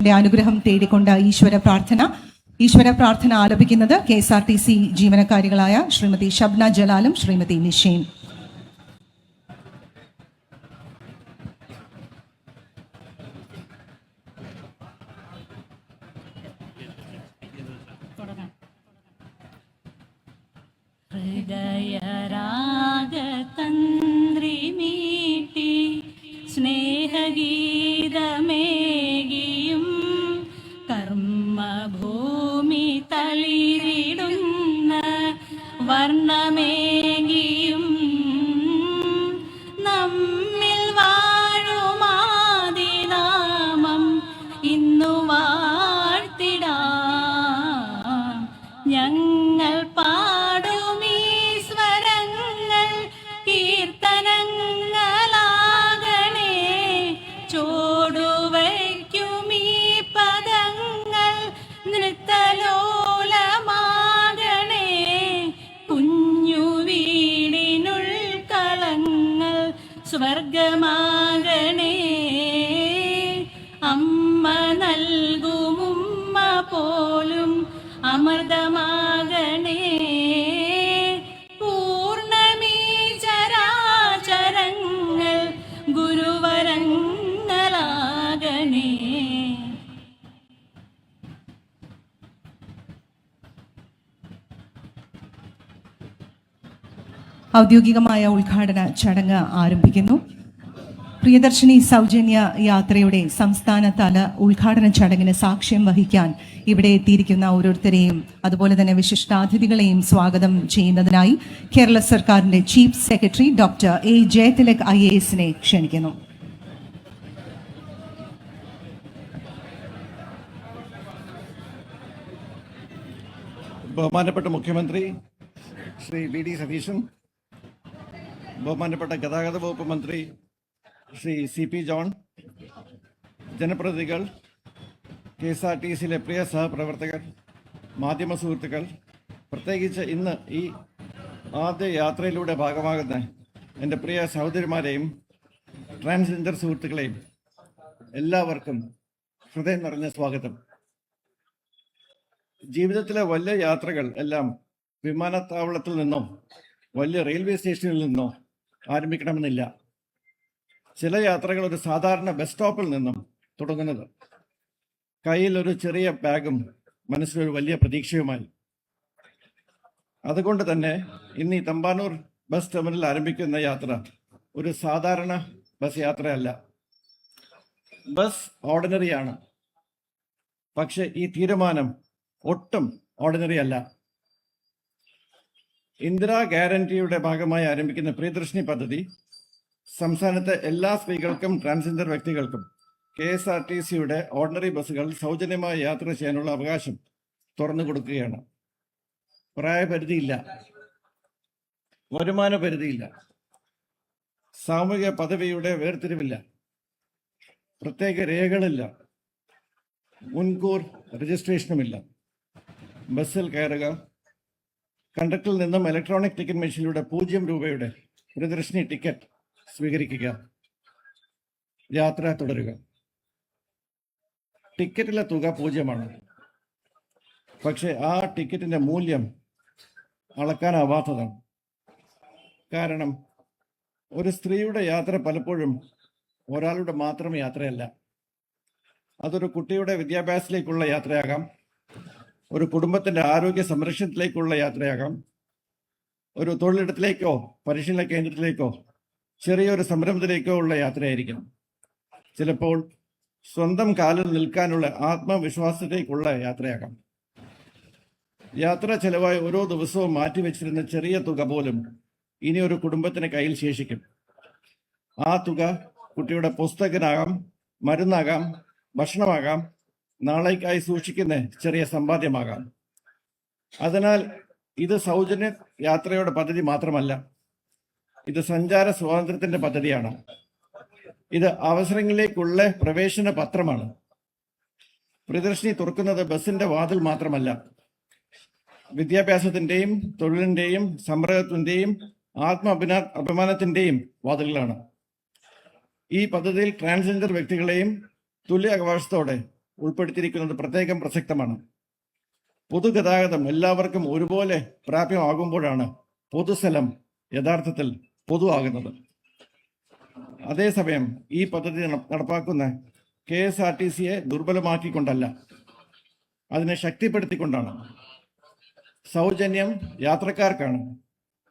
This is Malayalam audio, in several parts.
ദൈവത്തിന്റെ അനുഗ്രഹം തേടിക്കൊണ്ട് ഈശ്വര പ്രാർത്ഥന ആലപിക്കുന്നത് KSRTC ജീവനക്കാരികളായ ശ്രീമതി ഷബ്ന ജലാലും ശ്രീമതി നിഷേൻ. ഹൃദയരാഗതന്ത്രി മീട്ടി സ്നേഹഗീതമേകിയും കർമ്മഭൂമി തളിരിടുന്ന വർണ്ണമേകിയും നമ്മിൽ വാഴുമാദിനാമം ഇന്നു വാഴ്ത്തിടാം. ഞങ്ങൾ പാടുമീ സ്വരങ്ങൾ കീർത്തനങ്ങളാകണേ, ചോടുവയ്ക്കുമീ പദങ്ങൾ നൃത്തലോലമാകണേ. കുഞ്ഞു വീടിനുൾക്കളങ്ങൾ സ്വർഗമാകണേ, അമ്മ നൽകുമുമ്മ പോലും അമൃതമാകണേ. പൂർണ്ണമീ ചരാചരങ്ങൾ ഗുരുവരങ്ങളാകണേ. ഔദ്യോഗികമായ ഉദ്ഘാടന ചടങ്ങ് ആരംഭിക്കുന്നു. പ്രിയദർശിനി സൗജന്യ യാത്രയുടെ സംസ്ഥാനതല ഉദ്ഘാടന ചടങ്ങിന് സാക്ഷ്യം വഹിക്കാൻ ഇവിടെ എത്തിയിരിക്കുന്ന ഓരോരുത്തരെയും അതുപോലെ തന്നെ വിശിഷ്ടാതിഥികളെയും സ്വാഗതം ചെയ്യുന്നതിനായി കേരള സർക്കാരിന്റെ chief secretary doctor A. Jayathilak IAS ക്ഷണിക്കുന്നു. ബഹുമാനപ്പെട്ട മുഖ്യമന്ത്രി ശ്രീ VD സതീശൻ, ബഹുമാനപ്പെട്ട ഗതാഗത വകുപ്പ് മന്ത്രി ശ്രീ CP ജോൺ, ജനപ്രതിനിധികൾ, KSRTCയിലെ പ്രിയ സഹപ്രവർത്തകർ, മാധ്യമ സുഹൃത്തുക്കൾ, പ്രത്യേകിച്ച് ഇന്ന് ഈ ആദ്യ യാത്രയിലൂടെ ഭാഗമാകുന്ന എൻ്റെ പ്രിയ സഹോദരിമാരെയും ട്രാൻസ്ജെൻഡർ സുഹൃത്തുക്കളെയും എല്ലാവർക്കും ഹൃദയം നിറഞ്ഞ സ്വാഗതം. ജീവിതത്തിലെ വലിയ യാത്രകൾ എല്ലാം വിമാനത്താവളത്തിൽ നിന്നോ വലിയ റെയിൽവേ സ്റ്റേഷനിൽ നിന്നോ ആരംഭിക്കണമെന്നില്ല. ചില യാത്രകൾ ഒരു സാധാരണ ബസ് സ്റ്റോപ്പിൽ നിന്നും തുടങ്ങുന്നത്. കയ്യിൽ ഒരു ചെറിയ ബാഗും മനസ്സിലൊരു വലിയ പ്രതീക്ഷയുമായി. അതുകൊണ്ട് തന്നെ ഇന്ന് ഈ തമ്പാനൂർ ബസ് ടെർമിനൽ ആരംഭിക്കുന്ന യാത്ര ഒരു സാധാരണ ബസ് യാത്രയല്ല. ബസ് ഓർഡിനറിയാണ്. പക്ഷെ ഈ തീരുമാനം ഒട്ടും ഓർഡിനറി അല്ല. ഇന്ദിരാ ഗ്യാരണ്ടിയുടെ ഭാഗമായി ആരംഭിക്കുന്ന പ്രിയദർശിനി പദ്ധതി സംസ്ഥാനത്തെ എല്ലാ സ്ത്രീകൾക്കും ട്രാൻസ്ജെൻഡർ വ്യക്തികൾക്കും KSRTCയുടെ ഓർഡിനറി ബസ്സുകൾ സൗജന്യമായി യാത്ര ചെയ്യാനുള്ള അവകാശം തുറന്നു കൊടുക്കുകയാണ്. പ്രായപരിധിയില്ല, വരുമാന പരിധിയില്ല, സാമൂഹിക പദവിയുടെ വേർതിരിവില്ല, പ്രത്യേക രേഖകളില്ല, മുൻകൂർ രജിസ്ട്രേഷനുമില്ല. ബസ്സിൽ കയറുക, കണ്ടക്ടറിൽ നിന്നും ഇലക്ട്രോണിക് ടിക്കറ്റ് മെഷീനിലൂടെ 0 രൂപയുടെ പ്രിയദർശിനി ടിക്കറ്റ് സ്വീകരിക്കുക, യാത്ര തുടരുക. ടിക്കറ്റിലെ തുക 0ആണ്. പക്ഷെ ആ ടിക്കറ്റിന്റെ മൂല്യം അളക്കാനാവാത്തതാണ്. കാരണം ഒരു സ്ത്രീയുടെ യാത്ര പലപ്പോഴും ഒരാളുടെ മാത്രം യാത്രയല്ല. അതൊരു കുട്ടിയുടെ വിദ്യാഭ്യാസത്തിലേക്കുള്ള യാത്രയാകാം, ഒരു കുടുംബത്തിന്റെ ആരോഗ്യ സംരക്ഷണത്തിലേക്കുള്ള യാത്രയാകാം, ഒരു തൊഴിലിടത്തിലേക്കോ പരിശീലന കേന്ദ്രത്തിലേക്കോ ചെറിയൊരു സംരംഭത്തിലേക്കോ ഉള്ള യാത്രയായിരിക്കണം. ചിലപ്പോൾ സ്വന്തം കാലിൽ നിൽക്കാനുള്ള ആത്മവിശ്വാസത്തിലേക്കുള്ള യാത്രയാകാം. യാത്ര ചെലവായി ഓരോ ദിവസവും മാറ്റിവെച്ചിരുന്ന ചെറിയ തുക പോലും ഇനി ഒരു കുടുംബത്തിന് കയ്യിൽ ശേഷിക്കും. ആ തുക കുട്ടിയുടെ പുസ്തകനാകാം, മരുന്നാകാം, ഭക്ഷണമാകാം, നാളേക്കായി സൂക്ഷിക്കുന്ന ചെറിയ സമ്പാദ്യമാകാം. അതിനാൽ ഇത് സൗജന്യ യാത്രയുടെ പദ്ധതി മാത്രമല്ല, ഇത് സഞ്ചാര സ്വാതന്ത്ര്യത്തിന്റെ പദ്ധതിയാണ്. ഇത് അവസരങ്ങളിലേക്കുള്ള പ്രവേശന പത്രമാണ്. പ്രിയദർശിനി തുറക്കുന്നത് ബസിന്റെ വാതിൽ മാത്രമല്ല, വിദ്യാഭ്യാസത്തിന്റെയും തൊഴിലിന്റെയും സമ്പർക്കത്തിന്റെയും അഭിമാനത്തിന്റെയും വാതിലുകളാണ്. ഈ പദ്ധതിയിൽ ട്രാൻസ്ജെൻഡർ വ്യക്തികളെയും തുല്യ അവകാശത്തോടെ ഉൾപ്പെടുത്തിയിരിക്കുന്നത് പ്രത്യേകം പ്രസക്തമാണ്. പൊതുഗതാഗതം എല്ലാവർക്കും ഒരുപോലെ പ്രാപ്യമാകുമ്പോഴാണ് പൊതുസ്ഥലം യഥാർത്ഥത്തിൽ പൊതുവാകുന്നത്. അതേസമയം ഈ പദ്ധതി നടപ്പാക്കുന്ന KSRTCയെ ദുർബലമാക്കിക്കൊണ്ടല്ല, അതിനെ ശക്തിപ്പെടുത്തിക്കൊണ്ടാണ്. സൗജന്യം യാത്രക്കാർക്കാണ്.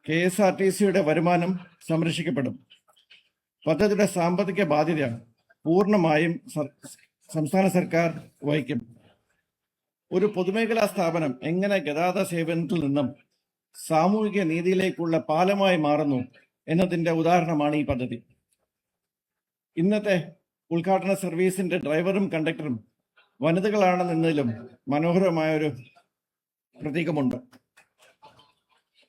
KSRTCയുടെ വരുമാനം സംരക്ഷിക്കപ്പെടും. പദ്ധതിയുടെ സാമ്പത്തിക ബാധ്യത പൂർണ്ണമായും സംസ്ഥാന സർക്കാർ വഹിക്കും. ഒരു പൊതുമേഖലാ സ്ഥാപനം എങ്ങനെ ഗതാഗത സേവനത്തിൽ നിന്നും സാമൂഹിക നീതിയിലേക്കുള്ള പാലമായി മാറുന്നു എന്നതിൻ്റെ ഉദാഹരണമാണ് ഈ പദ്ധതി. ഇന്നത്തെ ഉദ്ഘാടന സർവീസിന്റെ ഡ്രൈവറും കണ്ടക്ടറും വനിതകളാണെന്നതിലും മനോഹരമായ ഒരു പ്രതീകമുണ്ട്.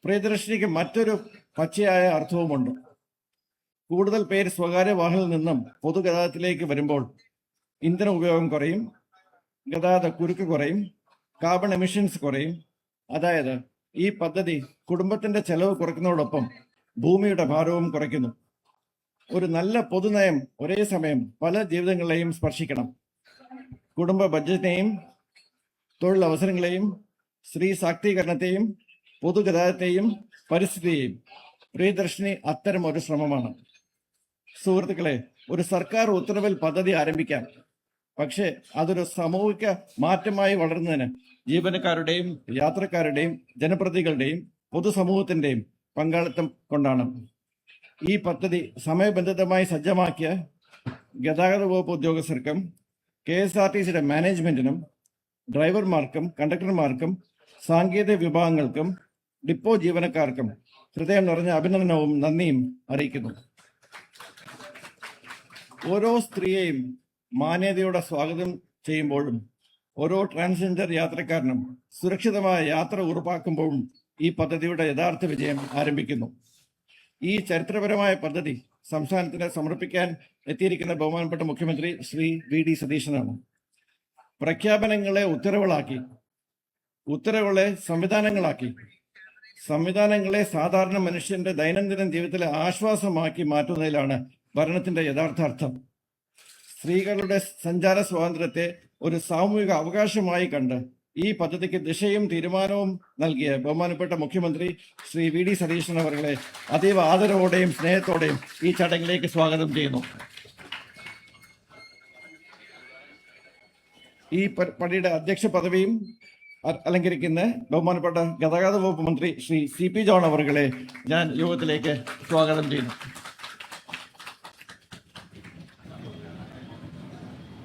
പ്രിയദർശിനിക്ക് മറ്റൊരു പച്ചയായ അർത്ഥവുമുണ്ട്. കൂടുതൽ പേര് സ്വകാര്യ വാഹനത്തിൽ നിന്നും പൊതുഗതാഗതത്തിലേക്ക് വരുമ്പോൾ ഇന്ധന ഉപയോഗം കുറയും, ഗതാഗത കുരുക്ക് കുറയും, കാർബൺ എമിഷൻസ് കുറയും. അതായത് ഈ പദ്ധതി കുടുംബത്തിന്റെ ചെലവ് കുറയ്ക്കുന്നതോടൊപ്പം ഭൂമിയുടെ ഭാരവും കുറയ്ക്കുന്നു. ഒരു നല്ല പൊതുനയം ഒരേ സമയം പല ജീവിതങ്ങളെയും സ്പർശിക്കണം. കുടുംബ ബഡ്ജറ്റിനെയും തൊഴിലവസരങ്ങളെയും സ്ത്രീ ശാക്തീകരണത്തെയും പൊതുഗതാഗതത്തെയും പരിസ്ഥിതിയെയും. പ്രിയദർശിനി അത്തരം ഒരു ശ്രമമാണ്. സുഹൃത്തുക്കളെ, ഒരു സർക്കാർ ഉത്തരവിൽ പദ്ധതി ആരംഭിക്കാം, പക്ഷേ അതൊരു സാമൂഹിക മാറ്റമായി വളരുന്നതിന് ജീവനക്കാരുടെയും യാത്രക്കാരുടെയും ജനപ്രതിനിധികളുടെയും പൊതുസമൂഹത്തിന്റെയും പങ്കാളിത്തം കൊണ്ടാണ്. ഈ പദ്ധതി സമയബന്ധിതമായി സജ്ജമാക്കിയ ഗതാഗത വകുപ്പ് ഉദ്യോഗസ്ഥർക്കും KSRTCയുടെ മാനേജ്മെന്റിനും ഡ്രൈവർമാർക്കും കണ്ടക്ടർമാർക്കും സാങ്കേതിക വിഭാഗങ്ങൾക്കും ഡിപ്പോ ജീവനക്കാർക്കും ഹൃദയം നിറഞ്ഞ അഭിനന്ദനവും നന്ദിയും അറിയിക്കുന്നു. ഓരോ സ്ത്രീയെയും മാന്യതയോടെ സ്വാഗതം ചെയ്യുമ്പോഴും ഓരോ ട്രാൻസ്ജെൻഡർ യാത്രക്കാരനും സുരക്ഷിതമായ യാത്ര ഉറപ്പാക്കുമ്പോഴും ഈ പദ്ധതിയുടെ യഥാർത്ഥ വിജയം ആരംഭിക്കുന്നു. ഈ ചരിത്രപരമായ പദ്ധതി സംസ്ഥാനത്തിന് സമർപ്പിക്കാൻ എത്തിയിരിക്കുന്ന ബഹുമാനപ്പെട്ട മുഖ്യമന്ത്രി ശ്രീ VD സതീശനാണ്. പ്രഖ്യാപനങ്ങളെ ഉത്തരവുകളാക്കി, ഉത്തരവുകളെ സംവിധാനങ്ങളാക്കി, സംവിധാനങ്ങളെ സാധാരണ മനുഷ്യന്റെ ദൈനംദിന ജീവിതത്തിലെ ആശ്വാസമാക്കി മാറ്റുന്നതിലാണ് ഭരണത്തിന്റെ യഥാർത്ഥാർത്ഥം. സ്ത്രീകളുടെ സഞ്ചാര സ്വാതന്ത്ര്യത്തെ ഒരു സാമൂഹിക അവകാശമായി കണ്ട് ഈ പദ്ധതിക്ക് ദിശയും തീരുമാനവും നൽകിയ ബഹുമാനപ്പെട്ട മുഖ്യമന്ത്രി ശ്രീ VD സതീശൻ അവരെ അതീവ ആദരവോടെയും സ്നേഹത്തോടെയും ഈ ചടങ്ങിലേക്ക് സ്വാഗതം ചെയ്യുന്നു. ഈ പള്ളിയുടെ അധ്യക്ഷ പദവിയും അലങ്കരിക്കുന്ന ബഹുമാനപ്പെട്ട ഗതാഗത വകുപ്പ് മന്ത്രി ശ്രീ CP ജോൺ അവരെ ഞാൻ യോഗത്തിലേക്ക് സ്വാഗതം ചെയ്യുന്നു.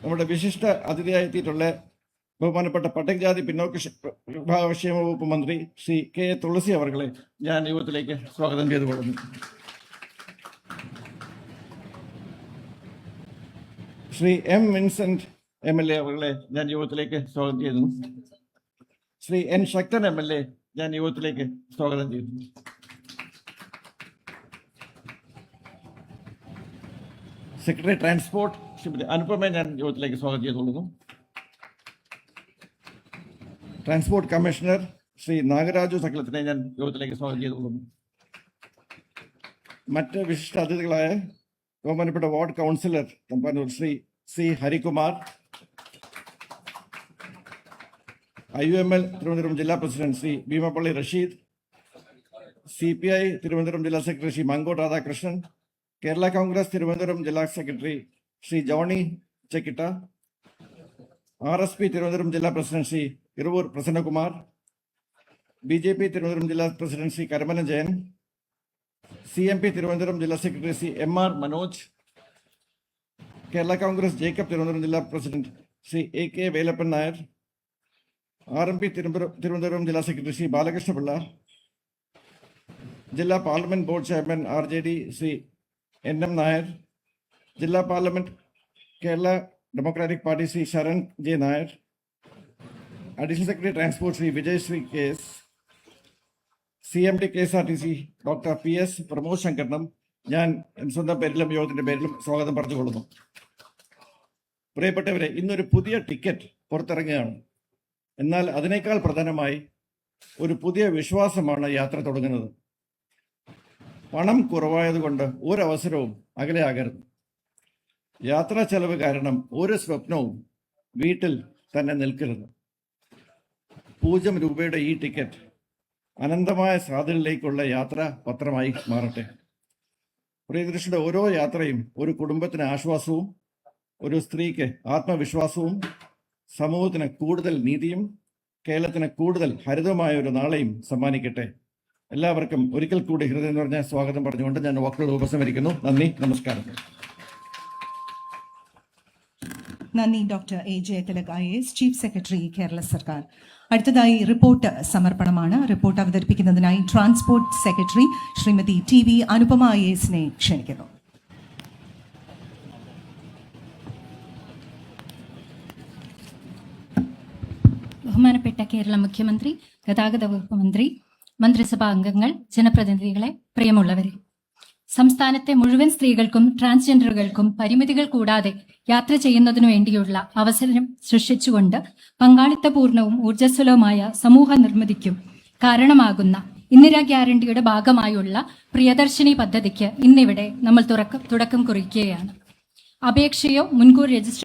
നമ്മുടെ വിശിഷ്ട അതിഥിയായി എത്തിയിട്ടുള്ള ബഹുമാനപ്പെട്ട പട്ടികജാതി പിന്നോക്ക വിഭാഗക്ഷേമ വകുപ്പ് മന്ത്രി ശ്രീ K. തുളസി അവരെ ഞാൻ യോഗത്തിലേക്ക് സ്വാഗതം ചെയ്തു കൊള്ളുന്നു. ശ്രീ M. വിൻസെന്റ് MLA അവരെ ഞാൻ യോഗത്തിലേക്ക് സ്വാഗതം ചെയ്യുന്നു. ശ്രീ N. ശക്തൻ MLA ഞാൻ യോഗത്തിലേക്ക് സ്വാഗതം ചെയ്യുന്നു. സെക്രട്ടറി ട്രാൻസ്പോർട്ട് ശ്രീമതി അനുപമയെ ഞാൻ യോഗത്തിലേക്ക് സ്വാഗതം ചെയ്തുകൊള്ളുന്നു. ട്രാൻസ്പോർട്ട് കമ്മീഷണർ ശ്രീ നാഗരാജു സകലത്തിനെ ഞാൻ യോഗത്തിലേക്ക് സ്വാഗതം ചെയ്തുകൊള്ളുന്നു. മറ്റ് വിശിഷ്ട അതിഥികളായ ബഹുമാനപ്പെട്ട ward councillor Thampanoor Shri C. Harikumar, IUML Thiruvananthapuram ജില്ലാ പ്രസിഡന്റ് ശ്രീ ഭീമപ്പള്ളി റഷീദ്, CPI തിരുവനന്തപുരം ജില്ലാ സെക്രട്ടറി ശ്രീ മങ്കോട്ട് രാധാകൃഷ്ണൻ, കേരള കോൺഗ്രസ് തിരുവനന്തപുരം ജില്ലാ സെക്രട്ടറി ശ്രീ ജോണി ചെക്കിട്ട, RSP തിരുവനന്തപുരം ജില്ലാ പ്രസിഡന്റ് ശ്രീ ഇറുവൂർ പ്രസന്നകുമാർ, BJP തിരുവനന്തപുരം ജില്ലാ പ്രസിഡന്റ് ശ്രീ കരമന ജയൻ, CMP തിരുവനന്തപുരം ജില്ലാ secretary Shri MR Manoj, Kerala Congress Jacob Thiruvananthapuram ജില്ലാ president Shri AK Velappan Nair, RMP Thiruvananthapuram ജില്ലാ സെക്രട്ടറി ശ്രീ ബാലകൃഷ്ണപിള്ള, ജില്ലാ parliament board chairman RJD Shri NM Nair, ജില്ലാ parliament Kerala democratic party Shri Saran J. Nair, additional secretary transport Shri Vijayasree KS, CMD KSRTC doctor PS Pramod ശങ്കരനും ഞാൻ സ്വന്തം പേരിലും യോഗത്തിന്റെ പേരിലും സ്വാഗതം പറഞ്ഞുകൊള്ളുന്നു. പ്രിയപ്പെട്ടവരെ, ഇന്നൊരു പുതിയ ടിക്കറ്റ് പുറത്തിറങ്ങുകയാണ്. എന്നാൽ അതിനേക്കാൾ പ്രധാനമായി ഒരു പുതിയ വിശ്വാസമാണ് യാത്ര തുടങ്ങുന്നത്. പണം കുറവായതുകൊണ്ട് ഒരവസരവും അകലെയാകരുത്. യാത്രാ ചെലവ് കാരണം ഒരു സ്വപ്നവും വീട്ടിൽ തന്നെ നിൽക്കരുത്. 0 രൂപയുടെ ഈ ടിക്കറ്റ് അനന്തമായ സാധ്യതയിലേക്കുള്ള യാത്രാ പത്രമായി മാറട്ടെ. പ്രിയദർശിയുടെ ഓരോ യാത്രയും ഒരു കുടുംബത്തിന് ആശ്വാസവും, ഒരു സ്ത്രീക്ക് ആത്മവിശ്വാസവും, സമൂഹത്തിന് കൂടുതൽ നീതിയും, കേരളത്തിന് കൂടുതൽ ഹരിതമായ ഒരു നാളെയും സമ്മാനിക്കട്ടെ. എല്ലാവർക്കും ഒരിക്കൽ കൂടി ഹൃദയം നിറഞ്ഞ സ്വാഗതം പറഞ്ഞുകൊണ്ട് ഞാൻ വാക്കുകൾ ഉപസംഹരിക്കുന്നു. നന്ദി, നമസ്കാരം. നന്ദി doctor A Jayathilak IAS, chief secretary, Kerala സർക്കാർ. അടുത്തതായി റിപ്പോർട്ട് സമർപ്പണമാണ്. റിപ്പോർട്ട് അവതരിപ്പിക്കുന്നതിനായി transport secretary Shrimati TV Anupama IASനെ ക്ഷണിക്കുന്നു. ബഹുമാനപ്പെട്ട കേരള മുഖ്യമന്ത്രി, ഗതാഗത വകുപ്പ് മന്ത്രി, മന്ത്രിസഭാ അംഗങ്ങൾ, ജനപ്രതിനിധികളെ, പ്രിയമുള്ളവരെ, സംസ്ഥാനത്തെ മുഴുവൻ സ്ത്രീകൾക്കും ട്രാൻസ്ജെൻഡറുകൾക്കും പരിമിതികൾ കൂടാതെ യാത്ര ചെയ്യുന്നതിനു വേണ്ടിയുള്ള അവസരം സൃഷ്ടിച്ചുകൊണ്ട് പങ്കാളിത്തപൂർണവും ഊർജ്ജസ്വലവുമായ സമൂഹ നിർമ്മിതിക്കും കാരണമാകുന്ന ഇന്ദിരാ ഗ്യാരണ്ടിയുടെ ഭാഗമായുള്ള പ്രിയദർശിനി പദ്ധതിക്ക് ഇന്നിവിടെ നമ്മൾ തുടക്കം കുറിക്കുകയാണ്. അപേക്ഷയോ മുൻകൂർ രജിസ്ട്രേഷൻ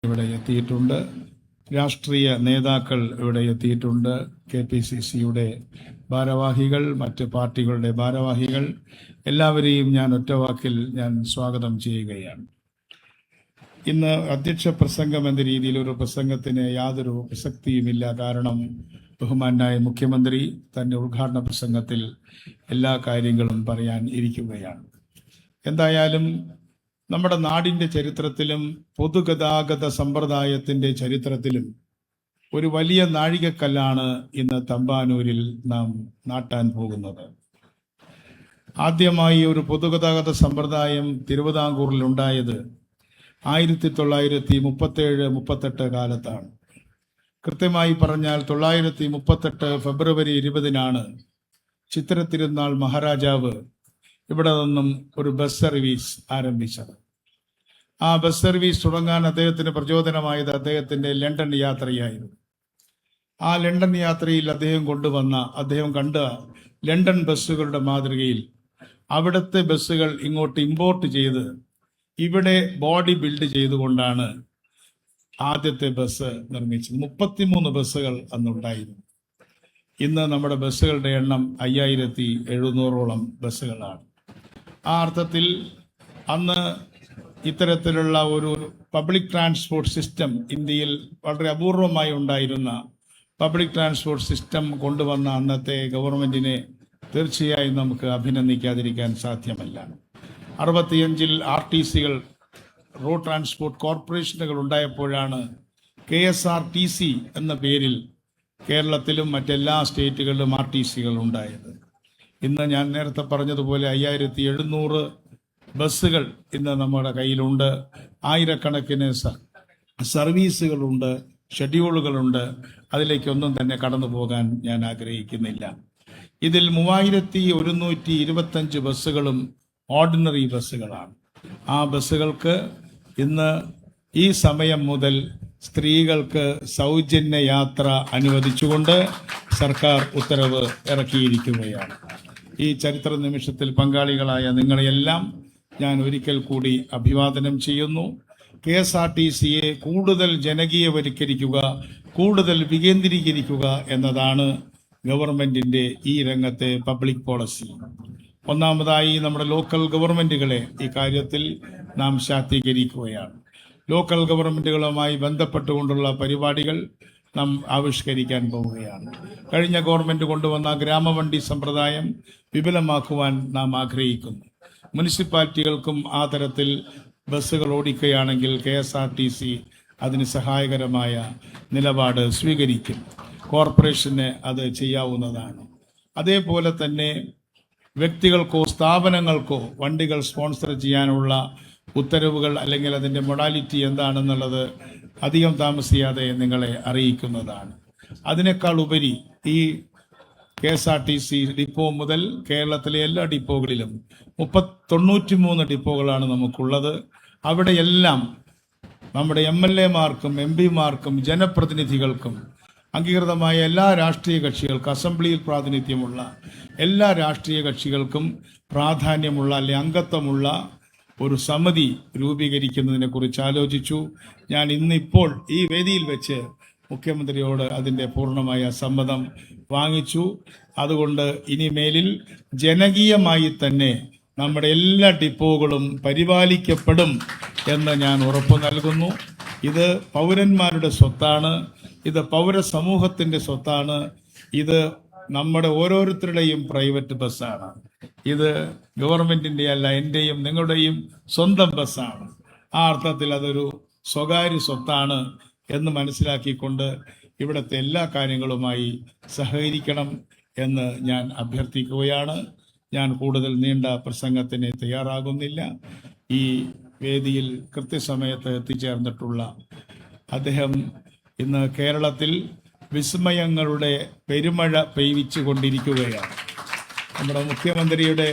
ഇവിടെ എത്തിയിട്ടുണ്ട്. രാഷ്ട്രീയ നേതാക്കൾ ഇവിടെ എത്തിയിട്ടുണ്ട്. KPCCയുടെ ഭാരവാഹികൾ, മറ്റ് പാർട്ടികളുടെ ഭാരവാഹികൾ, എല്ലാവരെയും ഞാൻ ഒറ്റവാക്കിൽ സ്വാഗതം ചെയ്യുകയാണ്. ഇന്ന് അധ്യക്ഷ പ്രസംഗം എന്ന രീതിയിൽ ഒരു പ്രസംഗത്തിന് യാതൊരു പ്രസക്തിയുമില്ല. കാരണം ബഹുമാനായ മുഖ്യമന്ത്രി തന്റെ ഉദ്ഘാടന പ്രസംഗത്തിൽ എല്ലാ കാര്യങ്ങളും പറയാൻ ഇരിക്കുകയാണ്. എന്തായാലും നമ്മുടെ നാടിന്റെ ചരിത്രത്തിലും പൊതുഗതാഗത സമ്പ്രദായത്തിന്റെ ചരിത്രത്തിലും ഒരു വലിയ നാഴികക്കല്ലാണ് ഇന്ന് തമ്പാനൂരിൽ നാം നാട്ടാൻ പോകുന്നത്. ആദ്യമായി ഒരു പൊതുഗതാഗത സമ്പ്രദായം തിരുവിതാംകൂറിൽ ഉണ്ടായത് 1937-38 കാലത്താണ്. കൃത്യമായി പറഞ്ഞാൽ 1938 ഫെബ്രുവരി 20-നാണ് ചിത്തിര തിരുനാൾ മഹാരാജാവ് ഇവിടെ നിന്നും ഒരു ബസ് സർവീസ് ആരംഭിച്ചത്. ആ ബസ് സർവീസ് തുടങ്ങാൻ അദ്ദേഹത്തിന് പ്രചോദനമായത് അദ്ദേഹത്തിന്റെ ലണ്ടൻ യാത്രയായിരുന്നു. ആ ലണ്ടൻ യാത്രയിൽ അദ്ദേഹം കണ്ട ലണ്ടൻ ബസ്സുകളുടെ മാതൃകയിൽ അവിടുത്തെ ബസ്സുകൾ ഇങ്ങോട്ട് ഇമ്പോർട്ട് ചെയ്ത് ഇവിടെ ബോഡി ബിൽഡ് ചെയ്തുകൊണ്ടാണ് ആദ്യത്തെ ബസ് നിർമ്മിച്ചത്. 33 ബസ്സുകൾ അന്നുണ്ടായിരുന്നു. ഇന്ന് നമ്മുടെ ബസ്സുകളുടെ എണ്ണം 5700-ഓളം ബസ്സുകളാണ്. ആ അർത്ഥത്തിൽ അന്ന് ഇത്തരത്തിലുള്ള ഒരു പബ്ലിക് ട്രാൻസ്പോർട്ട് സിസ്റ്റം ഇന്ത്യയിൽ വളരെ അപൂർവമായി ഉണ്ടായിരുന്ന പബ്ലിക് ട്രാൻസ്പോർട്ട് സിസ്റ്റം കൊണ്ടുവന്ന അന്നത്തെ ഗവൺമെന്റിനെ തീർച്ചയായും നമുക്ക് അഭിനന്ദിക്കാതിരിക്കാൻ സാധ്യമല്ല. 65 RTCകൾ, റോഡ് ട്രാൻസ്പോർട്ട് കോർപ്പറേഷനുകൾ ഉണ്ടായപ്പോഴാണ് KSRTC എന്ന പേരിൽ കേരളത്തിലും മറ്റെല്ലാ സ്റ്റേറ്റുകളിലും RTCകൾ ഉണ്ടായത്. ഇന്ന് ഞാൻ നേരത്തെ പറഞ്ഞതുപോലെ 5700 ബസ്സുകൾ ഇന്ന് നമ്മുടെ കയ്യിലുണ്ട്. ആയിരക്കണക്കിന് സർവീസുകളുണ്ട്, ഷെഡ്യൂളുകളുണ്ട്. അതിലേക്കൊന്നും തന്നെ കടന്നു പോകാൻ ഞാൻ ആഗ്രഹിക്കുന്നില്ല. ഇതിൽ 3125 ബസ്സുകളും ഓർഡിനറി ബസ്സുകളാണ്. ആ ബസ്സുകൾക്ക് ഇന്ന് ഈ സമയം മുതൽ സ്ത്രീകൾക്ക് സൗജന്യ യാത്ര അനുവദിച്ചുകൊണ്ട് സർക്കാർ ഉത്തരവ് ഇറക്കിയിരിക്കുകയാണ്. ഈ ചരിത്ര നിമിഷത്തിൽ പങ്കാളികളായ നിങ്ങളെയെല്ലാം ഞാൻ ഒരിക്കൽ കൂടി അഭിവാദനം ചെയ്യുന്നു. KSRTCയെ കൂടുതൽ ജനകീയവൽക്കരിക്കുക, കൂടുതൽ വികേന്ദ്രീകരിക്കുക എന്നതാണ് ഗവൺമെന്റിന്റെ ഈ രംഗത്തെ പബ്ലിക് പോളിസി. ഒന്നാമതായി നമ്മുടെ ലോക്കൽ ഗവൺമെന്റുകളെ ഈ കാര്യത്തിൽ നാം ശാക്തീകരിക്കുകയാണ്. ലോക്കൽ ഗവൺമെന്റുകളുമായി ബന്ധപ്പെട്ടുകൊണ്ടുള്ള പരിപാടികൾ നാം ആവിഷ്കരിക്കാൻ പോവുകയാണ്. കഴിഞ്ഞ ഗവൺമെന്റ് കൊണ്ടുവന്ന ഗ്രാമവണ്ടി സമ്പ്രദായം വിപുലമാക്കുവാൻ നാം ആഗ്രഹിക്കുന്നു. മുനിസിപ്പാലിറ്റികൾക്കും ആ തരത്തിൽ ബസ്സുകൾ ഓടിക്കുകയാണെങ്കിൽ KSRTC അതിന് സഹായകരമായ നിലപാട് സ്വീകരിക്കും. കോർപ്പറേഷന് അത് ചെയ്യാവുന്നതാണ്. അതേപോലെ തന്നെ വ്യക്തികൾക്കോ സ്ഥാപനങ്ങൾക്കോ വണ്ടികൾ സ്പോൺസർ ചെയ്യാനുള്ള ഉത്തരവുകൾ അല്ലെങ്കിൽ അതിന്റെ മൊഡാലിറ്റി എന്താണെന്നുള്ളത് അധികം താമസിയാതെ നിങ്ങളെ അറിയിക്കുന്നതാണ്. അതിനേക്കാൾ ഉപരി ഈ KSRTC ഡിപ്പോ മുതൽ കേരളത്തിലെ എല്ലാ ഡിപ്പോകളിലും 93 ഡിപ്പോകളാണ് നമുക്കുള്ളത്. അവിടെയെല്ലാം നമ്മുടെ MLA-മാർക്കും MP-മാർക്കും ജനപ്രതിനിധികൾക്കും അംഗീകൃതമായ എല്ലാ രാഷ്ട്രീയ കക്ഷികൾക്കും, അസംബ്ലിയിൽ പ്രാതിനിധ്യമുള്ള എല്ലാ രാഷ്ട്രീയ കക്ഷികൾക്കും പ്രാധാന്യമുള്ള അല്ലെങ്കിൽ അംഗത്വമുള്ള ഒരു സമിതി രൂപീകരിക്കുന്നതിനെ കുറിച്ച് ആലോചിച്ചു. ഞാൻ ഇന്നിപ്പോൾ ഈ വേദിയിൽ വെച്ച് മുഖ്യമന്ത്രിയോട് അതിന്റെ പൂർണ്ണമായ സമ്മതം വാങ്ങിച്ചു. അതുകൊണ്ട് ഇനിമേലിൽ ജനകീയമായി തന്നെ നമ്മുടെ എല്ലാ ഡിപ്പോകളും പരിപാലിക്കപ്പെടും എന്ന് ഞാൻ ഉറപ്പു നൽകുന്നു. ഇത് പൗരന്മാരുടെ സ്വത്താണ്, ഇത് പൗരസമൂഹത്തിന്റെ സ്വത്താണ്, ഇത് നമ്മുടെ ഓരോരുത്തരുടെയും പ്രൈവറ്റ് ബസ്സാണ്. ഇത് ഗവൺമെന്റിന്റെ അല്ല, എന്റെയും നിങ്ങളുടെയും സ്വന്തം ബസ്സാണ്. ആ അർത്ഥത്തിൽ അതൊരു സ്വകാര്യ സ്വത്താണ് എന്ന് മനസ്സിലാക്കിക്കൊണ്ട് ഇവിടുത്തെ എല്ലാ കാര്യങ്ങളുമായി സഹകരിക്കണം എന്ന് ഞാൻ അഭ്യർത്ഥിക്കുകയാണ്. ഞാൻ കൂടുതൽ നീണ്ട പ്രസംഗത്തിന് തയ്യാറാകുന്നില്ല. ഈ വേദിയിൽ കൃത്യസമയത്ത് എത്തിച്ചേർന്നിട്ടുള്ള അദ്ദേഹം ഇന്ന് കേരളത്തിൽ വിസ്മയങ്ങളുടെ പെരുമഴ പെയ്വിച്ചു കൊണ്ടിരിക്കുകയാണ്. നമ്മുടെ മുഖ്യമന്ത്രിയുടെ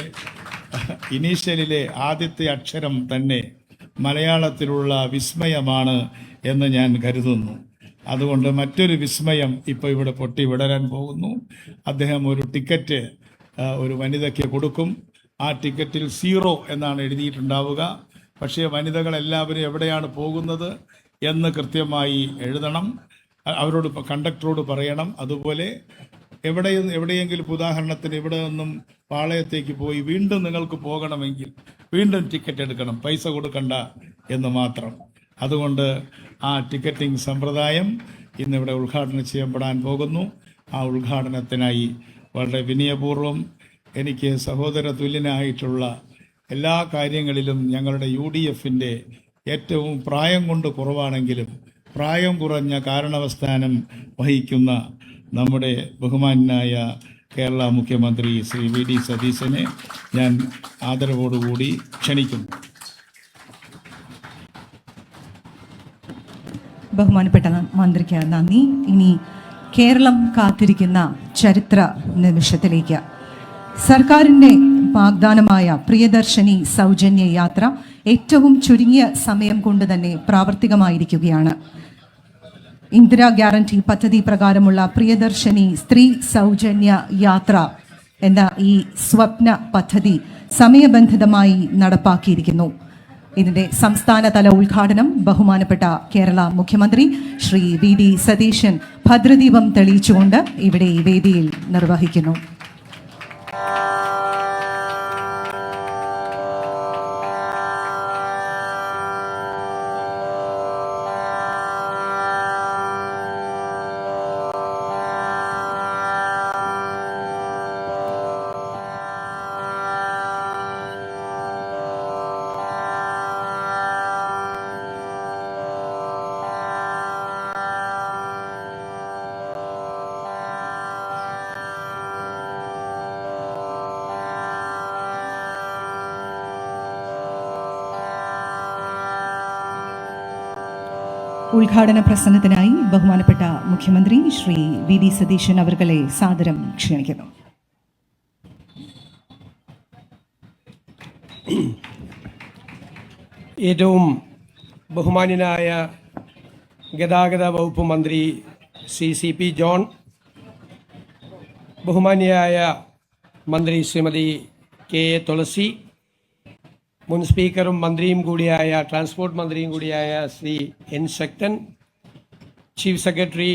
ഇനീഷ്യലിലെ ആദ്യത്തെ അക്ഷരം തന്നെ മലയാളത്തിലുള്ള വിസ്മയമാണ് എന്ന് ഞാൻ കരുതുന്നു. അതുകൊണ്ട് മറ്റൊരു വിസ്മയം ഇപ്പോൾ ഇവിടെ പൊട്ടി വിടരാൻ പോകുന്നു. അദ്ദേഹം ഒരു ടിക്കറ്റ് ഒരു വനിതയ്ക്ക് കൊടുക്കും. ആ ടിക്കറ്റിൽ 0 എന്നാണ് എഴുതിയിട്ടുണ്ടാവുക. പക്ഷേ വനിതകൾ എല്ലാവരും എവിടെയാണ് പോകുന്നത്, എന്ന് കൃത്യമായി എഴുതണം. അവരോട് കണ്ടക്ടറോട് പറയണം. അതുപോലെ എവിടെയെങ്കിലും ഉദാഹരണത്തിന് ഇവിടെ നിന്നും പാളയത്തേക്ക് പോയി വീണ്ടും നിങ്ങൾക്ക് പോകണമെങ്കിൽ വീണ്ടും ടിക്കറ്റ് എടുക്കണം, പൈസ കൊടുക്കണ്ട എന്ന് മാത്രം. അതുകൊണ്ട് ആ ടിക്കറ്റിംഗ് സമ്പ്രദായം ഇന്നിവിടെ ഉദ്ഘാടനം ചെയ്യപ്പെടാൻ പോകുന്നു. ആ ഉദ്ഘാടനത്തിനായി വളരെ വിനയപൂർവ്വം എനിക്ക് സഹോദര തുല്യനായിട്ടുള്ള എല്ലാ കാര്യങ്ങളിലും ഞങ്ങളുടെ UDFന്റെ ഏറ്റവും പ്രായം കൊണ്ട് കുറവാണെങ്കിലും പ്രായം കുറഞ്ഞ കാരണവസ്ഥാനം വഹിക്കുന്ന നമ്മുടെ ബഹുമാന്യനായ കേരള മുഖ്യമന്ത്രി ശ്രീ VD സതീശനെ ഞാൻ ആദരവോടുകൂടി ക്ഷണിക്കുന്നു. ബഹുമാനപ്പെട്ട മന്ത്രിക്ക് നന്ദി. ഇനി കേരളം കാത്തിരിക്കുന്ന ചരിത്ര നിമിഷത്തിലേക്ക്. സർക്കാരിൻ്റെ വാഗ്ദാനമായ പ്രിയദർശിനി സൗജന്യ യാത്ര ഏറ്റവും ചുരുങ്ങിയ സമയം കൊണ്ട് തന്നെ പ്രാവർത്തികമായിരിക്കുകയാണ്. ഇന്ദിരാ ഗ്യാരണ്ടി പദ്ധതി പ്രകാരമുള്ള പ്രിയദർശിനി സ്ത്രീ സൗജന്യ യാത്ര എന്ന ഈ സ്വപ്ന പദ്ധതി സമയബന്ധിതമായി നടപ്പാക്കിയിരിക്കുന്നു. ഇതിന്റെ സംസ്ഥാനതല ഉദ്ഘാടനം ബഹുമാനപ്പെട്ട കേരള മുഖ്യമന്ത്രി ശ്രീ VD സതീശൻ ഭദ്രദീപം തെളിയിച്ചുകൊണ്ട് ഇവിടെ ഈ വേദിയിൽ നിർവഹിക്കുന്നു. ഉദ്ഘാടന പ്രസംഗത്തിനായി ബഹുമാനപ്പെട്ട മുഖ്യമന്ത്രി ശ്രീ VD സതീശൻ അവർകളെ സാദരം ക്ഷണിക്കുന്നു. ഏറ്റവും ബഹുമാന്യനായ ഗതാഗത വകുപ്പ് മന്ത്രി CP ജോൺ, ബഹുമാന്യയായ മന്ത്രി ശ്രീമതി KA തുളസി, മുൻ സ്പീക്കറും മന്ത്രിയും കൂടിയായ ട്രാൻസ്പോർട്ട് മന്ത്രിയും കൂടിയായ Shri N Sakthan, chief secretary,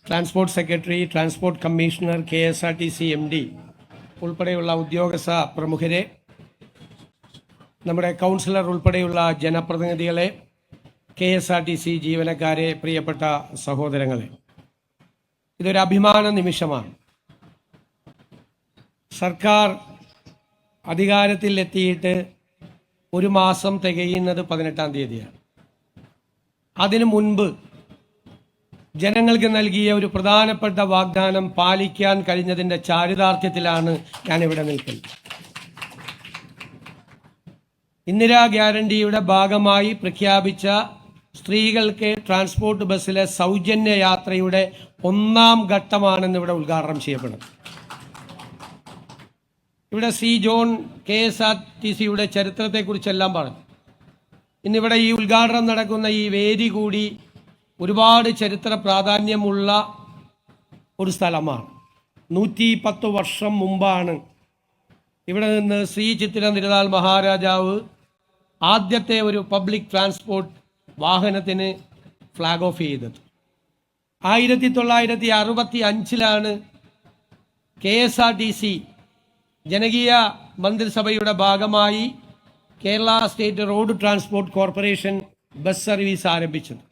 transport secretary, transport commissioner, KSRTC MD ഉൾപ്പെടെയുള്ള ഉദ്യോഗസ്ഥ പ്രമുഖരെ, നമ്മുടെ കൗൺസിലർ ഉൾപ്പെടെയുള്ള ജനപ്രതിനിധികളെ, KSRTC ജീവനക്കാരെ, പ്രിയപ്പെട്ട സഹോദരങ്ങളെ, ഇതൊരു അഭിമാന നിമിഷമാണ്. സർക്കാർ അധികാരത്തിൽ എത്തിയിട്ട് ഒരു മാസം തികയുന്നത് 18-ാം തീയതിയാണ്. അതിനു മുൻപ് ജനങ്ങൾക്ക് നൽകിയ ഒരു പ്രധാനപ്പെട്ട വാഗ്ദാനം പാലിക്കാൻ കഴിഞ്ഞതിൻ്റെ ചാരിതാർത്ഥ്യത്തിലാണ് ഞാനിവിടെ നിൽക്കുന്നത്. ഇന്ദിരാ ഗ്യാരണ്ടിയുടെ ഭാഗമായി പ്രഖ്യാപിച്ച സ്ത്രീകൾക്ക് ട്രാൻസ്പോർട്ട് ബസ്സിലെ സൗജന്യ യാത്രയുടെ 1ാം ഘട്ടമാണെന്ന് ഇവിടെ ഉദ്ഘാടനം ചെയ്യപ്പെടുന്നത്. ഇവിടെ ജോൺ KSRTCയുടെ ചരിത്രത്തെക്കുറിച്ചെല്ലാം പറഞ്ഞു. ഇന്നിവിടെ ഈ ഉദ്ഘാടനം നടക്കുന്ന ഈ വേദി കൂടി ഒരുപാട് ചരിത്ര പ്രാധാന്യമുള്ള ഒരു സ്ഥലമാണ്. 110 വർഷം മുമ്പാണ് ഇവിടെ നിന്ന് ശ്രീ ചിത്തിര തിരുനാൾ മഹാരാജാവ് ആദ്യത്തെ ഒരു പബ്ലിക് ട്രാൻസ്പോർട്ട് വാഹനത്തിന് ഫ്ലാഗ് ഓഫ് ചെയ്തത്. 1965-ലാണ് KSRTC ജനകീയ മന്ത്രിസഭയുടെ ഭാഗമായി Kerala state road transport corporation bus service ആരംഭിച്ചത്.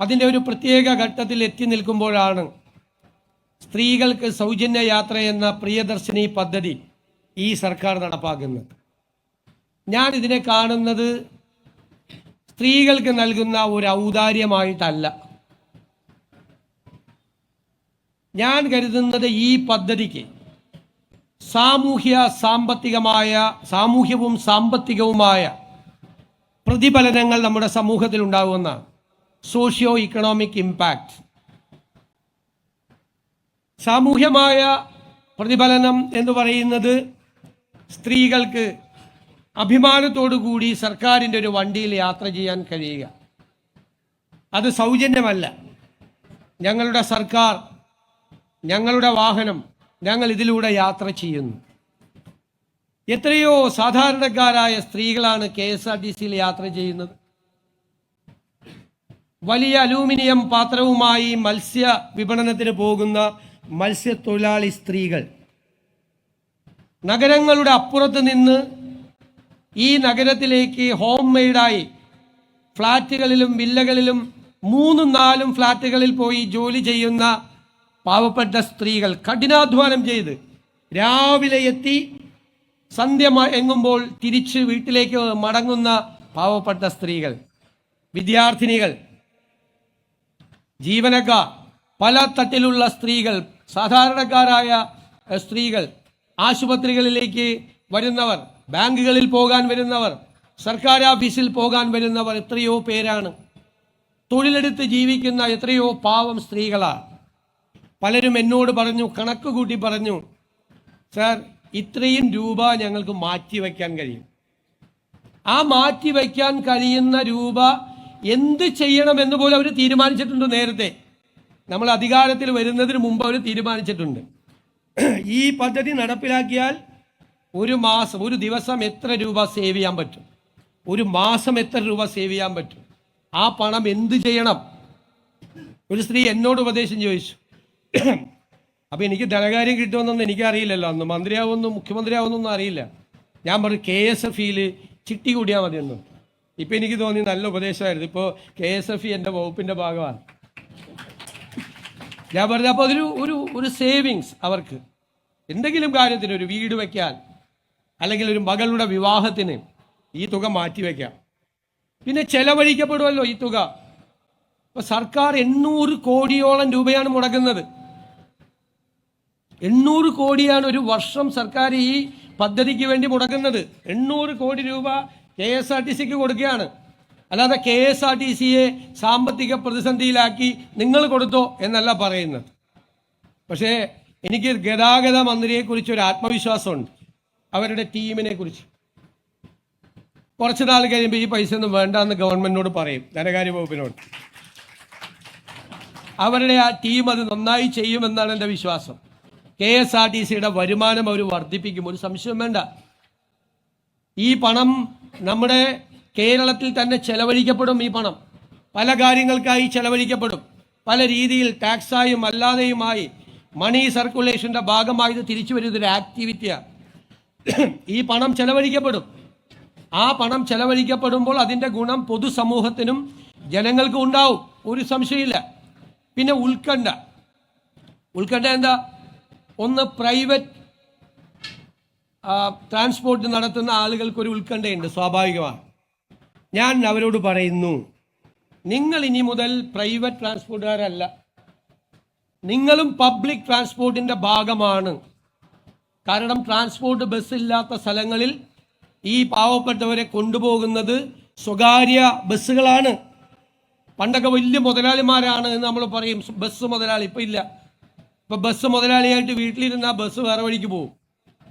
അതിൻ്റെ ഒരു പ്രത്യേക ഘട്ടത്തിൽ എത്തി നിൽക്കുമ്പോഴാണ് സ്ത്രീകൾക്ക് സൗജന്യ യാത്ര എന്ന പ്രിയദർശിനി പദ്ധതി ഈ സർക്കാർ നടപ്പാക്കുന്നത്. ഞാൻ ഇതിനെ കാണുന്നത് സ്ത്രീകൾക്ക് നൽകുന്ന ഒരു ഔദാര്യമായിട്ടല്ല. ഞാൻ കരുതുന്നത് ഈ പദ്ധതിക്ക് സാമൂഹ്യവും സാമ്പത്തികവുമായ പ്രതിഫലനങ്ങൾ നമ്മുടെ സമൂഹത്തിൽ ഉണ്ടാകുന്ന സോഷ്യോ ഇക്കണോമിക് ഇമ്പാക്ട്, സാമൂഹ്യമായ പ്രതിഫലനം എന്ന് പറയുന്നത് സ്ത്രീകൾക്ക് അഭിമാനത്തോടുകൂടി സർക്കാരിൻ്റെ ഒരു വണ്ടിയിൽ യാത്ര ചെയ്യാൻ കഴിയുക. അത് സൗജന്യമല്ല. ഞങ്ങളുടെ സർക്കാർ, ഞങ്ങളുടെ വാഹനം, ഞങ്ങൾ ഇതിലൂടെ യാത്ര ചെയ്യുന്നു. എത്രയോ സാധാരണക്കാരായ സ്ത്രീകളാണ് KSRTCയിൽ യാത്ര ചെയ്യുന്നത്. വലിയ അലൂമിനിയം പാത്രവുമായി മത്സ്യ വിപണനത്തിന് പോകുന്ന മത്സ്യത്തൊഴിലാളി സ്ത്രീകൾ, നഗരങ്ങളുടെ അപ്പുറത്ത് നിന്ന് ഈ നഗരത്തിലേക്ക് ഹോം മെയ്ഡായി ഫ്ലാറ്റുകളിലും വില്ലകളിലും 3-4 ഫ്ലാറ്റുകളിൽ പോയി ജോലി ചെയ്യുന്ന പാവപ്പെട്ട സ്ത്രീകൾ, കഠിനാധ്വാനം ചെയ്ത് രാവിലെ എത്തി സന്ധ്യ എങ്ങുമ്പോൾ തിരിച്ച് വീട്ടിലേക്ക് മടങ്ങുന്ന പാവപ്പെട്ട സ്ത്രീകൾ, വിദ്യാർത്ഥിനികൾ, ജീവനക്കാർ, പല തട്ടിലുള്ള സ്ത്രീകൾ, സാധാരണക്കാരായ സ്ത്രീകൾ, ആശുപത്രികളിലേക്ക് വരുന്നവർ, ബാങ്കുകളിൽ പോകാൻ വരുന്നവർ, സർക്കാർ ഓഫീസിൽ പോകാൻ വരുന്നവർ, എത്രയോ പേരാണ്. തൊഴിലെടുത്ത് ജീവിക്കുന്ന എത്രയോ പാവം സ്ത്രീകളാണ്. പലരും എന്നോട് പറഞ്ഞു, കണക്ക് കൂട്ടി പറഞ്ഞു, സാർ ഇത്രയും രൂപ ഞങ്ങൾക്ക് മാറ്റിവെക്കാൻ കഴിയും. ആ മാറ്റിവെക്കാൻ കഴിയുന്ന രൂപ എന്ത് ചെയ്യണമെന്ന് പോലും അവർ തീരുമാനിച്ചിട്ടുണ്ട്. നേരത്തെ നമ്മൾ അധികാരത്തിൽ വരുന്നതിന് മുമ്പ് അവർ തീരുമാനിച്ചിട്ടുണ്ട്. ഈ പദ്ധതി നടപ്പിലാക്കിയാൽ ഒരു ദിവസം എത്ര രൂപ സേവ് ചെയ്യാൻ പറ്റും, ഒരു മാസം എത്ര രൂപ സേവ് ചെയ്യാൻ പറ്റും, ആ പണം എന്ത് ചെയ്യണം. ഒരു സ്ത്രീ എന്നോട് ഉപദേശം ചോദിച്ചു. അപ്പം എനിക്ക് ധനകാര്യം കിട്ടുമെന്നൊന്നും എനിക്കറിയില്ലല്ലോ, അന്ന് മന്ത്രിയാവുമെന്നും മുഖ്യമന്ത്രിയാവുമെന്നൊന്നും അറിയില്ല. ഞാൻ പറഞ്ഞു KSF-ൽ ചിട്ടി കൂടിയാൽ മതിയെന്നു. ഇപ്പം എനിക്ക് തോന്നി നല്ല ഉപദേശമായിരുന്നു. ഇപ്പോൾ KSF എൻ്റെ വകുപ്പിൻ്റെ ഭാഗമാണ്. ഞാൻ പറഞ്ഞു അപ്പോൾ ഒരു സേവിങ്സ് അവർക്ക് എന്തെങ്കിലും കാര്യത്തിന്, ഒരു വീട് വയ്ക്കാൻ അല്ലെങ്കിൽ ഒരു മകളുടെ വിവാഹത്തിന് ഈ തുക മാറ്റിവെക്കാം. പിന്നെ ചെലവഴിക്കപ്പെടുമല്ലോ ഈ തുക. ഇപ്പൊ സർക്കാർ 800 കോടിയോളം രൂപയാണ് മുടക്കുന്നത്. 800 കോടിയാണ് ഒരു വർഷം സർക്കാർ ഈ പദ്ധതിക്ക് വേണ്ടി മുടക്കുന്നത്. 800 കോടി രൂപ KSRTCക്ക് കൊടുക്കുകയാണ്. അല്ലാതെ KSRTCയെ സാമ്പത്തിക പ്രതിസന്ധിയിലാക്കി നിങ്ങൾ കൊടുത്തോ എന്നല്ല പറയുന്നത്. പക്ഷേ എനിക്ക് ഗതാഗത മന്ത്രിയെക്കുറിച്ച് ഒരു ആത്മവിശ്വാസമുണ്ട്, അവരുടെ ടീമിനെ കുറിച്ച്. കുറച്ച് നാൾ കഴിയുമ്പോൾ ഈ പൈസ ഒന്നും വേണ്ട എന്ന് ഗവൺമെന്റിനോട് പറയും, ധനകാര്യ വകുപ്പിനോട്. അവരുടെ ആ ടീം അത് നന്നായി ചെയ്യുമെന്നാണ് എൻ്റെ വിശ്വാസം. KSRTCയുടെ വരുമാനം അവർ വർദ്ധിപ്പിക്കും, ഒരു സംശയം വേണ്ട. ഈ പണം നമ്മുടെ കേരളത്തിൽ തന്നെ ചെലവഴിക്കപ്പെടും. ഈ പണം പല കാര്യങ്ങൾക്കായി ചെലവഴിക്കപ്പെടും, പല രീതിയിൽ ടാക്സായും അല്ലാതെയുമായി മണി സർക്കുലേഷന്റെ ഭാഗമായി ഇത് തിരിച്ചു വരുന്നൊരു ആക്ടിവിറ്റിയാണ്. ഈ പണം ചെലവഴിക്കപ്പെടും. ആ പണം ചെലവഴിക്കപ്പെടുമ്പോൾ അതിൻ്റെ ഗുണം പൊതുസമൂഹത്തിനും ജനങ്ങൾക്കും ഉണ്ടാവും, ഒരു സംശയമില്ല. പിന്നെ ഉത്കണ്ഠ എന്താ? ഒന്ന്, പ്രൈവറ്റ് ട്രാൻസ്പോർട്ട് നടത്തുന്ന ആളുകൾക്കൊരു ഉത്കണ്ഠയുണ്ട്, സ്വാഭാവികമാണ്. ഞാൻ അവരോട് പറയുന്നു, നിങ്ങൾ ഇനി മുതൽ പ്രൈവറ്റ് ട്രാൻസ്പോർട്ടുകാരല്ല, നിങ്ങളും പബ്ലിക് ട്രാൻസ്പോർട്ടിൻ്റെ ഭാഗമാണ്. കാരണം ട്രാൻസ്പോർട്ട് ബസ്സില്ലാത്ത സ്ഥലങ്ങളിൽ ഈ പാവപ്പെട്ടവരെ കൊണ്ടുപോകുന്നത് സ്വകാര്യ ബസ്സുകളാണ്. പണ്ടൊക്കെ വലിയ മുതലാളിമാരാണ് എന്ന് നമ്മൾ പറയും, ബസ് മുതലാളി. ഇപ്പം ഇല്ല. ഇപ്പം ബസ് മുതലാളിയായിട്ട് വീട്ടിലിരുന്ന ബസ് വേറെ വഴിക്ക് പോകും.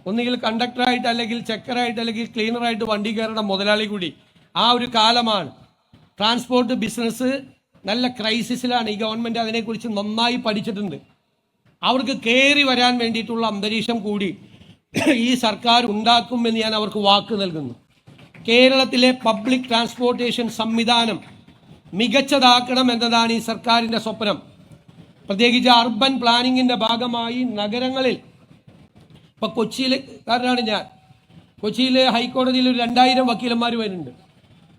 ഒന്നുകിൽ കണ്ടക്ടറായിട്ട്, അല്ലെങ്കിൽ ചെക്കറായിട്ട്, അല്ലെങ്കിൽ ക്ലീനറായിട്ട് വണ്ടി കയറണം മുതലാളി കൂടി. ആ ഒരു കാലമാണ്. ട്രാൻസ്പോർട്ട് ബിസിനസ് നല്ല ക്രൈസിസിലാണ്. ഈ ഗവൺമെൻറ് അതിനെക്കുറിച്ച് നന്നായി പഠിച്ചിട്ടുണ്ട്. അവർക്ക് കയറി വരാൻ വേണ്ടിയിട്ടുള്ള അന്തരീക്ഷം കൂടി ഈ സർക്കാർ ഉണ്ടാക്കുമെന്ന് ഞാൻ അവർക്ക് വാക്ക് നൽകുന്നു. കേരളത്തിലെ പബ്ലിക് ട്രാൻസ്പോർട്ടേഷൻ സംവിധാനം മികച്ചതാക്കണം എന്നതാണ് ഈ സർക്കാരിൻ്റെ സ്വപ്നം. പ്രത്യേകിച്ച് അർബൻ പ്ലാനിങ്ങിൻ്റെ ഭാഗമായി നഗരങ്ങളിൽ, ഇപ്പം കൊച്ചിയിലെക്കാരനാണ് ഞാൻ. കൊച്ചിയിലെ ഹൈക്കോടതിയിൽ ഒരു 2000 വക്കീലന്മാർ വരുന്നുണ്ട്.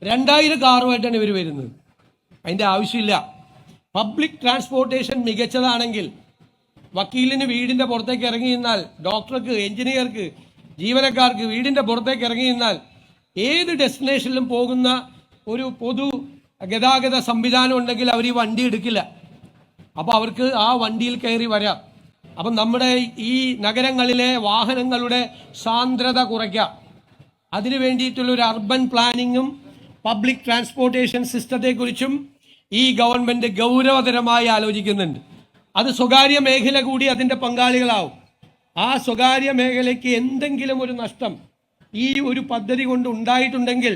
2000 കാറുമായിട്ടാണ് ഇവർ വരുന്നത്. അതിൻ്റെ ആവശ്യമില്ല. പബ്ലിക് ട്രാൻസ്പോർട്ടേഷൻ മികച്ചതാണെങ്കിൽ വക്കീലിന് വീടിൻ്റെ പുറത്തേക്ക് ഇറങ്ങി നിന്നാൽ, ഡോക്ടർക്ക്, എഞ്ചിനീയർക്ക്, ജീവനക്കാർക്ക് വീടിൻ്റെ പുറത്തേക്ക് ഇറങ്ങി നിന്നാൽ ഏത് ഡെസ്റ്റിനേഷനിലും പോകുന്ന ഒരു പൊതു ഗതാഗത സംവിധാനം ഉണ്ടെങ്കിൽ അവർ ഈ വണ്ടി എടുക്കില്ല. അപ്പോൾ അവർക്ക് ആ വണ്ടിയിൽ കയറി വരാം. അപ്പം നമ്മുടെ ഈ നഗരങ്ങളിലെ വാഹനങ്ങളുടെ സാന്ദ്രത കുറയ്ക്കാം. അതിനു വേണ്ടിയിട്ടുള്ളൊരു അർബൻ പ്ലാനിങ്ങും പബ്ലിക് ട്രാൻസ്പോർട്ടേഷൻ സിസ്റ്റത്തെക്കുറിച്ചും ഈ ഗവൺമെൻറ് ഗൗരവതരമായി ആലോചിക്കുന്നുണ്ട്. അത് സ്വകാര്യ മേഖല കൂടി അതിൻ്റെ പങ്കാളികളാവും. ആ സ്വകാര്യ മേഖലയ്ക്ക് എന്തെങ്കിലും ഒരു നഷ്ടം ഈ ഒരു പദ്ധതി കൊണ്ട് ഉണ്ടായിട്ടുണ്ടെങ്കിൽ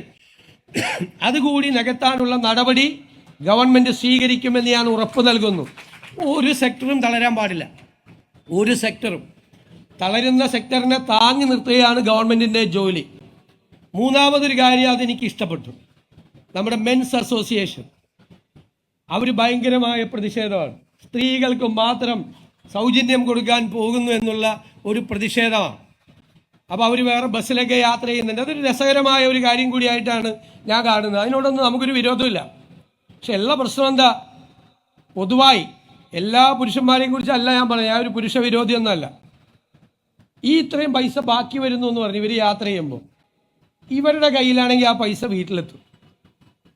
അതുകൂടി നികത്താനുള്ള നടപടി ഗവൺമെൻറ് സ്വീകരിക്കുമെന്ന് ഞാൻ ഉറപ്പ് നൽകുന്നു. ഒരു സെക്ടറും തളരാൻ പാടില്ല. ഒരു സെക്ടറും തളരുന്ന സെക്ടറിനെ താങ്ങി നിർത്തുകയാണ് ഗവൺമെൻറ്റിൻ്റെ ജോലി. മൂന്നാമതൊരു കാര്യം അതെനിക്ക് ഇഷ്ടപ്പെട്ടു. നമ്മുടെ മെൻസ് അസോസിയേഷൻ അവർ ഭയങ്കരമായ പ്രതിഷേധമാണ്. സ്ത്രീകൾക്ക് മാത്രം സൗജന്യം കൊടുക്കാൻ പോകുന്നു എന്നുള്ള ഒരു പ്രതിഷേധമാണ്. അപ്പോൾ അവർ വേറെ ബസ്സിലൊക്കെ യാത്ര ചെയ്യുന്നുണ്ട്. അതൊരു രസകരമായ ഒരു കാര്യം കൂടിയായിട്ടാണ് ഞാൻ കാണുന്നത്. അതിനോടൊന്നും നമുക്കൊരു വിരോധമില്ല. പക്ഷെ എല്ലാ പ്രശ്നം എന്താ, പൊതുവായി എല്ലാ പുരുഷന്മാരെയും കുറിച്ചല്ല ഞാൻ പറഞ്ഞത്, ഞാൻ ഒരു പുരുഷ വിരോധിയൊന്നുമല്ല. ഈ ഇത്രയും പൈസ ബാക്കി വരുന്നു എന്ന് പറഞ്ഞ് ഇവർ യാത്ര ചെയ്യുമ്പോൾ ഇവരുടെ കയ്യിലാണെങ്കിൽ ആ പൈസ വീട്ടിലെത്തും.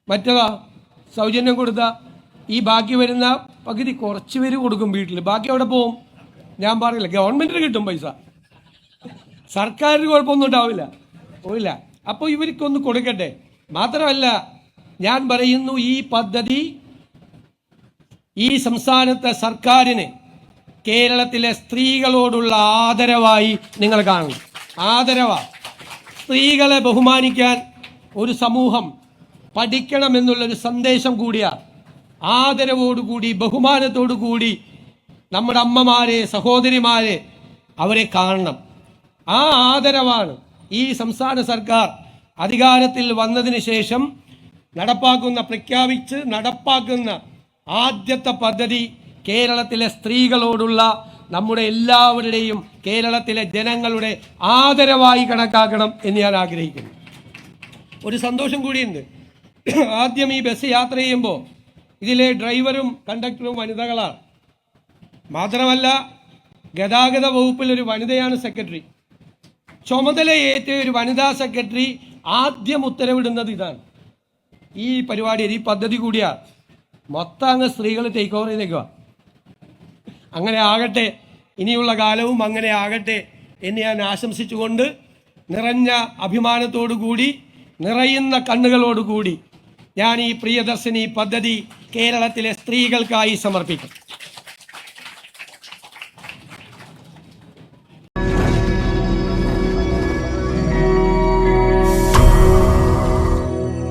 മറ്റേതാ സൗജന്യം കൊടുത്താൽ ഈ ബാക്കി വരുന്ന പകുതി കുറച്ച് പേര് കൊടുക്കും വീട്ടിൽ, ബാക്കി അവിടെ പോവും. ഞാൻ പറയില്ല, ഗവൺമെൻറ്റിന് കിട്ടും പൈസ, സർക്കാരിന് കുഴപ്പമൊന്നും ഉണ്ടാവില്ല, പോയില്ല. അപ്പോൾ ഇവർക്കൊന്ന് കൊടുക്കട്ടെ. മാത്രമല്ല ഞാൻ പറയുന്നു, ഈ പദ്ധതി ഈ സംസ്ഥാനത്തെ സർക്കാരിന് കേരളത്തിലെ സ്ത്രീകളോടുള്ള ആദരവായി നിങ്ങൾ കാണണം. ആദരവാണ്. സ്ത്രീകളെ ബഹുമാനിക്കാൻ ഒരു സമൂഹം പഠിക്കണമെന്നുള്ളൊരു സന്ദേശം കൂടിയാണ്. ആദരവോടുകൂടി ബഹുമാനത്തോടുകൂടി നമ്മുടെ അമ്മമാരെ, സഹോദരിമാരെ അവരെ കാണണം. ആ ആദരവാണ് ഈ സംസ്ഥാന സർക്കാർ അധികാരത്തിൽ വന്നതിന് ശേഷം പ്രഖ്യാപിച്ച് നടപ്പാക്കുന്ന ആദ്യത്തെ പദ്ധതി കേരളത്തിലെ സ്ത്രീകളോടുള്ള നമ്മുടെ എല്ലാവരുടെയും കേരളത്തിലെ ജനങ്ങളുടെ ആദരവായി കണക്കാക്കണം എന്ന് ഞാൻ ആഗ്രഹിക്കുന്നു. ഒരു സന്തോഷം കൂടിയുണ്ട്. ആദ്യം ഈ ബസ് യാത്ര ചെയ്യുമ്പോൾ ഇതിലെ ഡ്രൈവറും കണ്ടക്ടറും വനിതകളാണ്. മാത്രമല്ല ഗതാഗത വകുപ്പിൽ ഒരു വനിതയാണ് സെക്രട്ടറി. ചുമതലയേറ്റ ഒരു വനിതാ സെക്രട്ടറി ആദ്യം ഉത്തരവിടുന്നത് ഇതാണ്. ഈ പരിപാടി, ഈ പദ്ധതി കൂടിയാണ്. മൊത്തം അങ്ങ് സ്ത്രീകൾ ടേക്ക് ഓവർ ചെയ്തേക്കുക. അങ്ങനെ ആകട്ടെ, ഇനിയുള്ള കാലവും അങ്ങനെ ആകട്ടെ എന്ന് ഞാൻ ആശംസിച്ചുകൊണ്ട് നിറഞ്ഞ അഭിമാനത്തോടുകൂടി, നിറയുന്ന കണ്ണുകളോടുകൂടി ഞാൻ ഈ പ്രിയദർശിനി പദ്ധതി കേരളത്തിലെ സ്ത്രീകൾക്കായി സമർപ്പിക്കും.